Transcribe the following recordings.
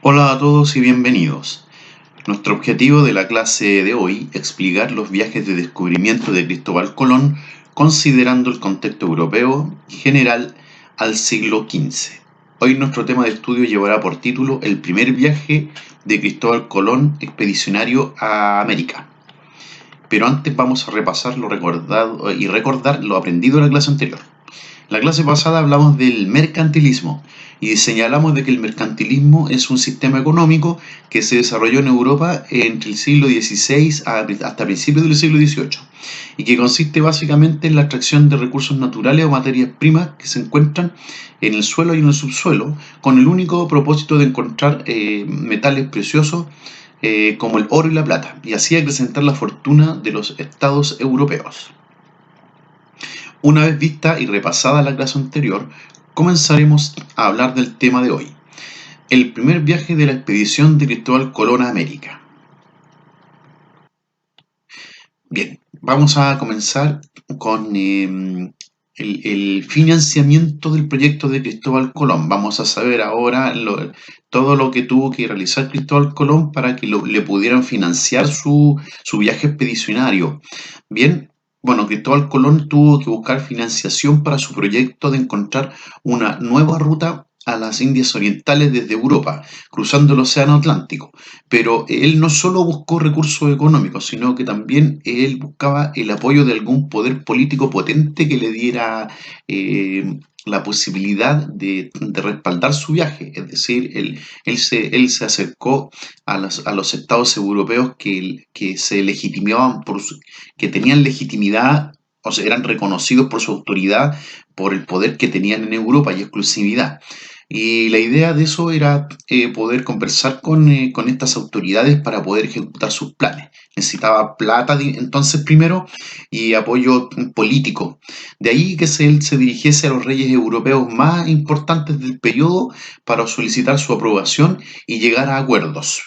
Hola a todos y bienvenidos. Nuestro objetivo de la clase de hoy es explicar los viajes de descubrimiento de Cristóbal Colón considerando el contexto europeo general al siglo XV. Hoy nuestro tema de estudio llevará por título El primer viaje de Cristóbal Colón expedicionario a América. Pero antes vamos a repasar lo recordado y recordar lo aprendido en la clase anterior. La clase pasada hablamos del mercantilismo y señalamos de que el mercantilismo es un sistema económico que se desarrolló en Europa entre el siglo XVI hasta principios del siglo XVIII y que consiste básicamente en la extracción de recursos naturales o materias primas que se encuentran en el suelo y en el subsuelo con el único propósito de encontrar metales preciosos como el oro y la plata y así acrecentar la fortuna de los estados europeos. Una vez vista y repasada la clase anterior, comenzaremos a hablar del tema de hoy, el primer viaje de la expedición de Cristóbal Colón a América. Bien, vamos a comenzar con el financiamiento del proyecto de Cristóbal Colón. Vamos a saber ahora todo lo que tuvo que realizar Cristóbal Colón para que le pudieran financiar su viaje expedicionario. Bien, bueno, Cristóbal Colón tuvo que buscar financiación para su proyecto de encontrar una nueva ruta a las Indias Orientales desde Europa, cruzando el Océano Atlántico. Pero él no solo buscó recursos económicos, sino que también él buscaba el apoyo de algún poder político potente que le diera la posibilidad de respaldar su viaje. Es decir, él se acercó a los estados europeos que se legitimaban que tenían legitimidad, o sea, eran reconocidos por su autoridad, por el poder que tenían en Europa y exclusividad. Y la idea de eso era poder conversar con estas autoridades para poder ejecutar sus planes. Necesitaba plata entonces primero y apoyo político. De ahí que él se dirigiese a los reyes europeos más importantes del periodo para solicitar su aprobación y llegar a acuerdos.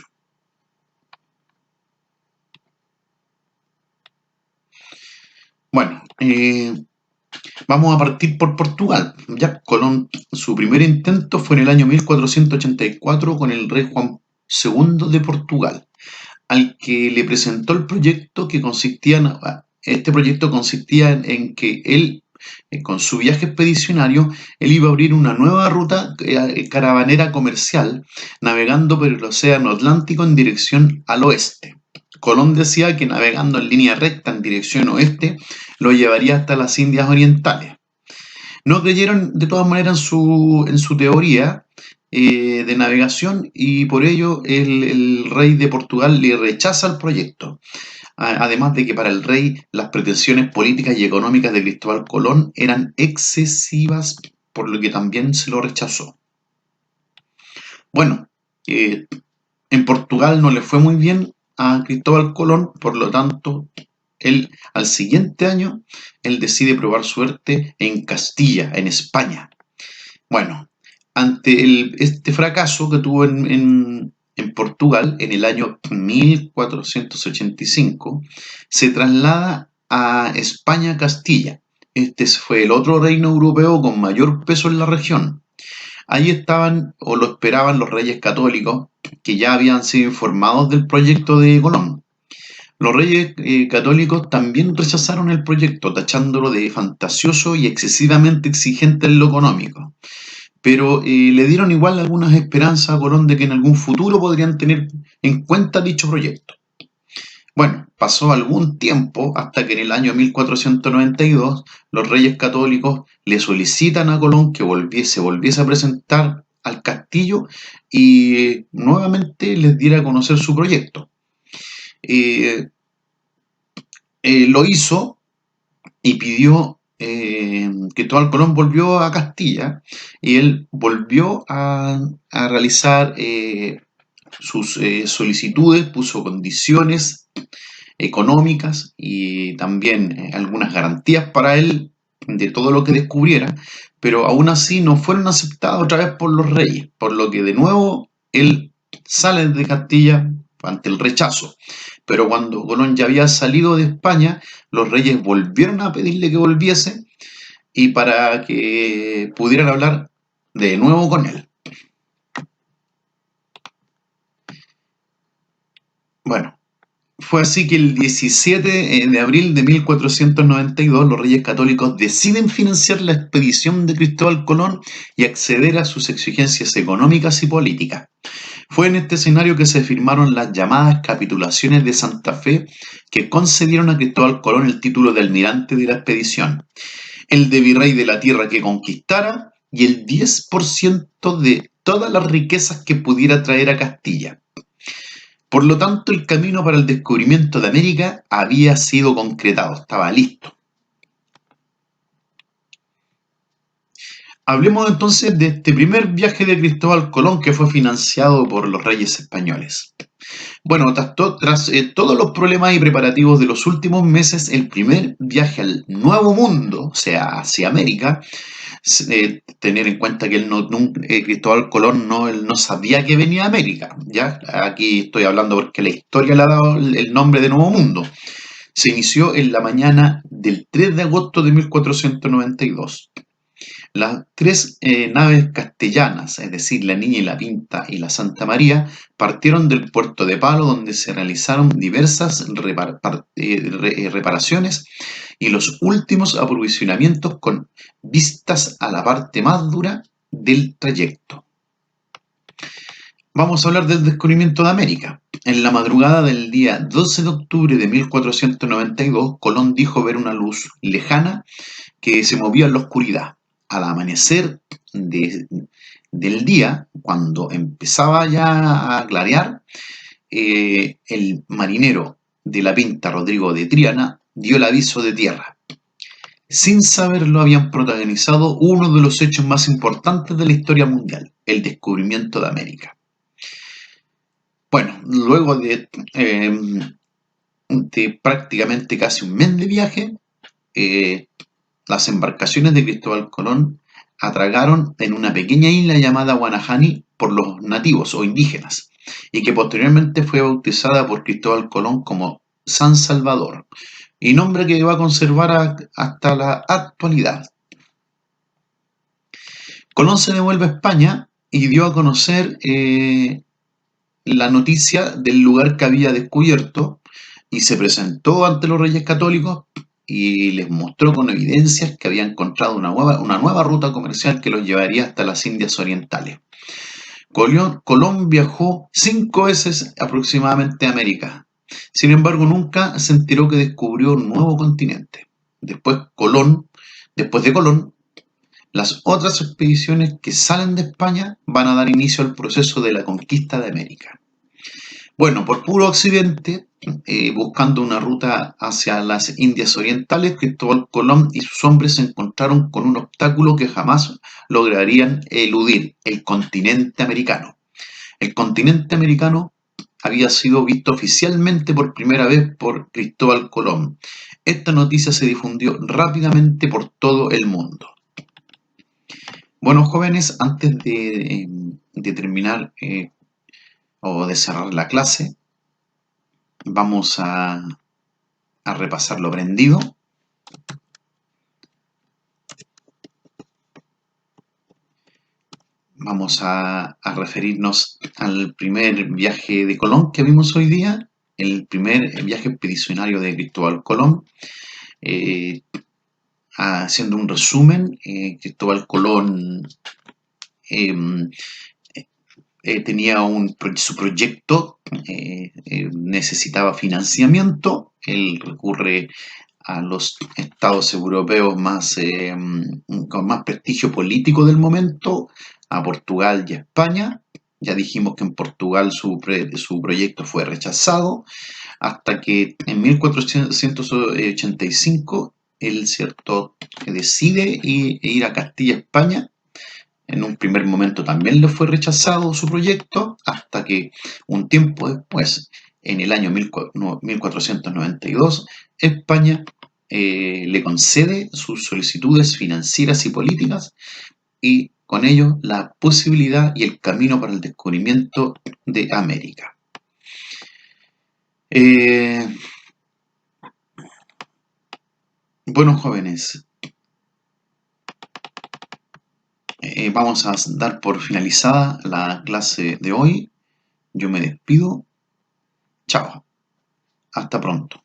Bueno, vamos a partir por Portugal. Ya, Colón, su primer intento fue en el año 1484 con el rey Juan II de Portugal, al que le presentó el proyecto que consistía este proyecto consistía en que él, con su viaje expedicionario, él iba a abrir una nueva ruta caravanera comercial, navegando por el Océano Atlántico en dirección al oeste. Colón decía que navegando en línea recta en dirección oeste lo llevaría hasta las Indias Orientales. No creyeron de todas maneras en su teoría de navegación y por ello el rey de Portugal le rechaza el proyecto. Además de que para el rey las pretensiones políticas y económicas de Cristóbal Colón eran excesivas, por lo que también se lo rechazó. Bueno, en Portugal no le fue muy bien a Cristóbal Colón, por lo tanto, él al siguiente año, él decide probar suerte en Castilla, en España. Bueno, ante este fracaso que tuvo en Portugal en el año 1485, se traslada a España-Castilla. Este fue el otro reino europeo con mayor peso en la región. Allí estaban o lo esperaban los reyes católicos que ya habían sido informados del proyecto de Colón. Los reyes católicos también rechazaron el proyecto, tachándolo de fantasioso y excesivamente exigente en lo económico. Pero le dieron igual algunas esperanzas a Colón de que en algún futuro podrían tener en cuenta dicho proyecto. Bueno, pasó algún tiempo hasta que en el año 1492 los reyes católicos le solicitan a Colón que volviese a presentar al castillo y nuevamente les diera a conocer su proyecto. Lo hizo y pidió Cristóbal Colón volvió a Castilla y él volvió a realizar sus solicitudes, puso condiciones económicas y también algunas garantías para él de todo lo que descubriera, pero aún así no fueron aceptadas otra vez por los reyes, por lo que de nuevo él sale de Castilla ante el rechazo. Pero cuando Colón ya había salido de España, los reyes volvieron a pedirle que volviese y para que pudieran hablar de nuevo con él. Fue así que el 17 de abril de 1492 los reyes católicos deciden financiar la expedición de Cristóbal Colón y acceder a sus exigencias económicas y políticas. Fue en este escenario que se firmaron las llamadas capitulaciones de Santa Fe, que concedieron a Cristóbal Colón el título de almirante de la expedición, el de virrey de la tierra que conquistara y el 10% de todas las riquezas que pudiera traer a Castilla. Por lo tanto, el camino para el descubrimiento de América había sido concretado, estaba listo. Hablemos entonces de este primer viaje de Cristóbal Colón, que fue financiado por los reyes españoles. Bueno, tras todos los problemas y preparativos de los últimos meses, el primer viaje al Nuevo Mundo, o sea, hacia América, tener en cuenta que Cristóbal Colón él no sabía que venía a América, ¿ya? Aquí estoy hablando porque la historia le ha dado el nombre de Nuevo Mundo. Se inició en la mañana del 3 de agosto de 1492. Las tres naves castellanas, es decir, la Niña y la Pinta y la Santa María, partieron del puerto de Palo, donde se realizaron diversas reparaciones y los últimos aprovisionamientos con vistas a la parte más dura del trayecto. Vamos a hablar del descubrimiento de América. En la madrugada del día 12 de octubre de 1492, Colón dijo ver una luz lejana que se movía en la oscuridad. Al amanecer del día, cuando empezaba ya a clarear, el marinero de la Pinta, Rodrigo de Triana, dio el aviso de tierra. Sin saberlo, habían protagonizado uno de los hechos más importantes de la historia mundial, el descubrimiento de América. Bueno, luego de prácticamente casi un mes de viaje, las embarcaciones de Cristóbal Colón atracaron en una pequeña isla llamada Guanahani por los nativos o indígenas, y que posteriormente fue bautizada por Cristóbal Colón como San Salvador, y nombre que va a conservar hasta la actualidad. Colón se devuelve a España y dio a conocer la noticia del lugar que había descubierto y se presentó ante los reyes católicos y les mostró con evidencias que había encontrado una nueva ruta comercial que los llevaría hasta las Indias Orientales. Colón viajó 5 veces aproximadamente a América. Sin embargo, nunca se enteró que descubrió un nuevo continente. Después de Colón, las otras expediciones que salen de España van a dar inicio al proceso de la conquista de América. Bueno, por puro accidente, buscando una ruta hacia las Indias Orientales, Cristóbal Colón y sus hombres se encontraron con un obstáculo que jamás lograrían eludir: el continente americano. El continente americano había sido visto oficialmente por primera vez por Cristóbal Colón. Esta noticia se difundió rápidamente por todo el mundo. Bueno, jóvenes, antes de terminar o de cerrar la clase, vamos a repasar lo aprendido. Vamos a referirnos al primer viaje de Colón que vimos hoy día, el primer viaje expedicionario de Cristóbal Colón. Haciendo un resumen, Cristóbal Colón tenía su proyecto, necesitaba financiamiento. Él recurre a los estados europeos con más prestigio político del momento, a Portugal y a España. Ya dijimos que en Portugal su proyecto fue rechazado, hasta que en 1485 él decide ir a Castilla, España. En un primer momento también le fue rechazado su proyecto, hasta que un tiempo después, en el año 1492, España le concede sus solicitudes financieras y políticas, y con ello la posibilidad y el camino para el descubrimiento de América. Bueno, jóvenes, vamos a dar por finalizada la clase de hoy. Yo me despido. Chao. Hasta pronto.